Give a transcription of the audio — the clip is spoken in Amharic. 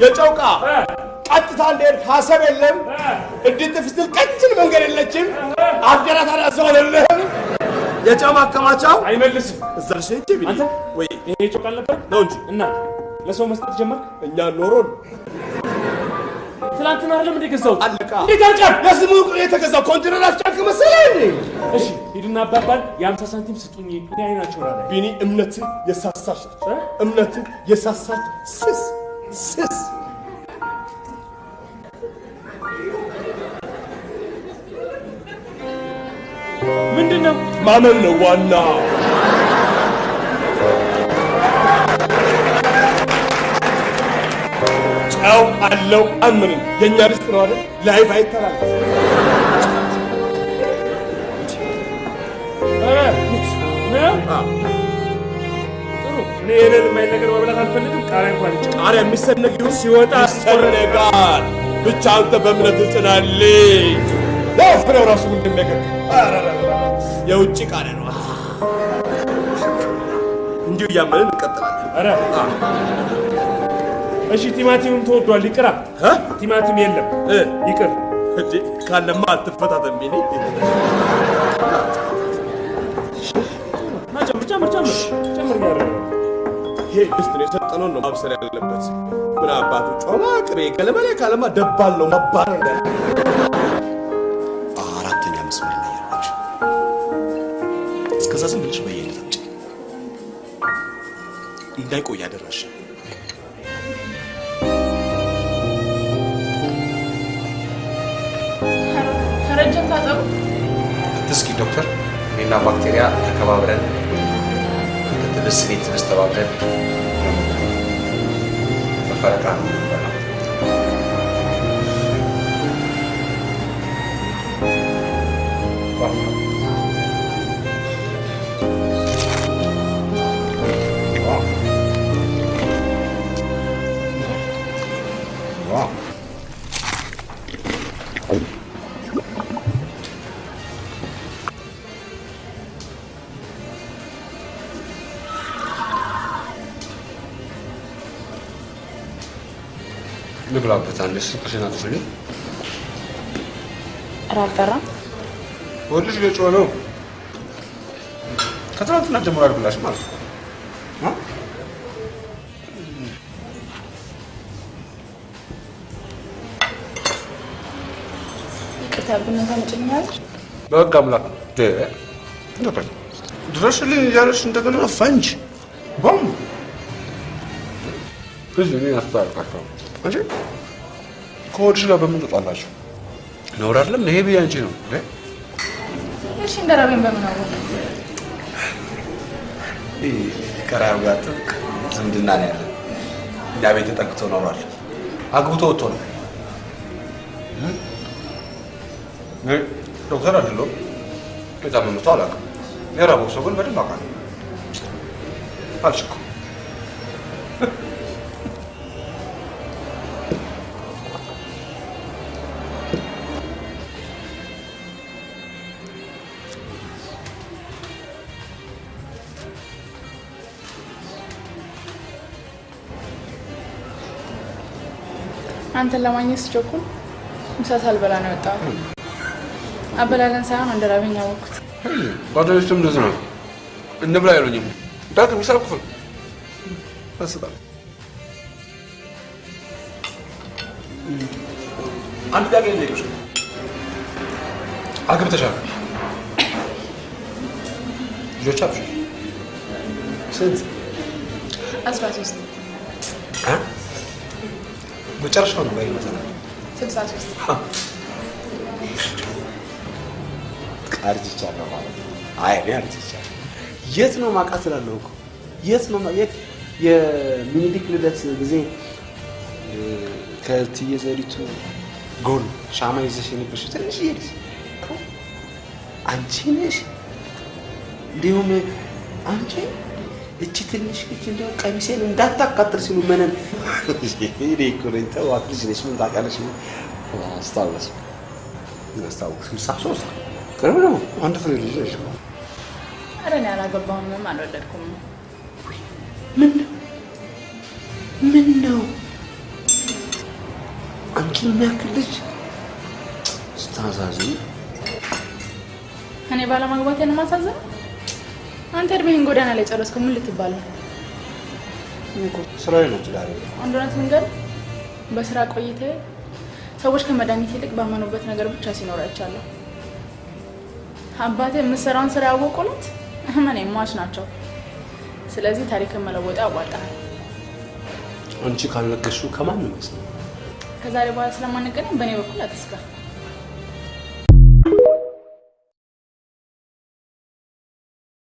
የጨውቃ ቀጥታ እንደሄድ ሐሳብ የለም እንዴት ፍስትል ቀጭን መንገድ የለችም አገራታ አሰዋለልህ የጨው ማከማቻው አይመልስም እዛሽ እንጂ አንተ ወይ ይሄ ጨውቃ ነበር ነው እንጂ እና ለሰው መስጠት ጀመርክ እኛ ኖሮን ትላንትና አይደለም እንዴ ገዛው አለቃ እንዴት አልቀር ለስሙ የተገዛው ኮንትሮል አስጫክ መሰለኝ እሺ ሂድና አባባል የ50 ሳንቲም ስጡኝ እኔ አይናቸው ላይ ቢኒ እምነት የሳሳች ስስ ምንድነው ማመን ነው ዋና ጨው አለው አምን የኛ ርስት ነው አይደል ላይፍ አይተላለፍ ጥሩ እኔ የኔን የማይነገር መብላት አልፈልግም ቃሪያ እንኳን ቃሪያ የሚሰነግ ይሁን ሲወጣ ሰነጋል ብቻ አንተ በእምነት ጽናልኝ ለፍሬው ራሱ እንደሚያገር የውጭ ቃሪያ ነው እንዲሁ ያመንን እንቀጥላለን አረ እሺ ቲማቲምም ተወዷል ይቅራ ቲማቲም የለም ይቅር እንዴ ካለማ አትፈታተም ቢኒ ጨምር ያረጋው ይሄ ድስት ነው የሰጠነው ነው ማብሰል ያለበት ምን አባቱ ጮማ ቅቤ ገለመሌ ካለማ ደባል ነው መባረር እንደ አራተኛ መስመር ላይ ያላችሁ እስከዛ ዝም ብለሽ በየአይነት አምጪ እንዳይቆይ አደራሽ ረጅም ታጠቡ እስኪ ዶክተር እኔና ባክቴሪያ ተከባብረን ክትትል ተስተባብረን ተፈረቃ ልብላበት አንድ ስልክሽን አጥፍልኝ ራፈራ ወልሽ ለጮህ ነው ከትናንትና ጀምሮ አልብላሽ ማለት ነው ይቅርታብን ታመጭኛለሽ በቃ አምላክ ድረሽልኝ እያለሽ እንደገና ፈንጅ ቦም እዚህ እኔ አስታርቃለሁ እንጂ ከወድሽ ጋር በምን ተጣላችሁ? ነውር አይደለም ይሄ ቢያንቺ ነው እሺ እንደራበኝ በምን አወቅ ከራዩ ጋር ጥብቅ ዝምድና ነው ያለ እኛ ቤት ተጠግቶ ኖሯል አግብቶ ወጥቶ ነው ዶክተር አይደለም ከታመመ ሰው አላውቅም የራበው ሰው ግን በደንብ አውቃለሁ አልሽ እኮ አንተን ለማግኘት ስቸኩል ምሳ ሳልበላ ነው የወጣሁት አበላለን ሳይሆን እንደራበኝ አወቅኩት ጓደኞችም እንደዚህ ነው እንብላ አይሉኝም ዳግም ምሳ ክፍል አስጣል አንድ ዳግም ልጅ አግብተሻል ልጆች አብሽ ስንት 13 መጨረሻው ነው ባይመጣና 63 አርጅቻለሁ ማለት አይ እኔ አርጅቻለሁ የት ነው ማቃት ስላለው እኮ የት ነው የሚኒሊክ ልደት ጊዜ ከትዬ ዘሪቱ ጎን ሻማ ይዘሽ የነበርሽ ትንሽ ይሄድ አንቺ ነሽ እንዲሁም አንቺ እቺ ትንሽ ልጅ እንደው ቀሚሴን እንዳታቃጥል ሲሉ መነን ይሄ ኮሬንታው አትልሽ ነሽ ምን ታውቃለሽ አስታውስ 63 ቅርብ ነው አንድ ፍሬ ልጅ ነሽ ኧረ እኔ አላገባሁም አልወለድኩም ምን ነው አንቺን የሚያክል ልጅ ስታሳዝኝ እኔ ባለማግባቴን ማሳዘን አንተ እድሜህን ጎዳና ላይ ጨረስከው ምን ልትባል ነው? ስራዬ ነው ትዳሬ። አንድ እውነት ልንገር፣ በስራ ቆይቴ ሰዎች ከመድኃኒት ይልቅ ባመኑበት ነገር ብቻ ሲኖር አይቻለሁ። አባቴ የምትሰራውን ስራ ያወቁለት እመኔ ሟች ናቸው። ስለዚህ ታሪክን መለወጥ ያዋጣል። አንቺ ካልነገርሽው ከማን ነው? ከዛሬ በኋላ ስለማንገናኝ በእኔ በኩል አትስጋ።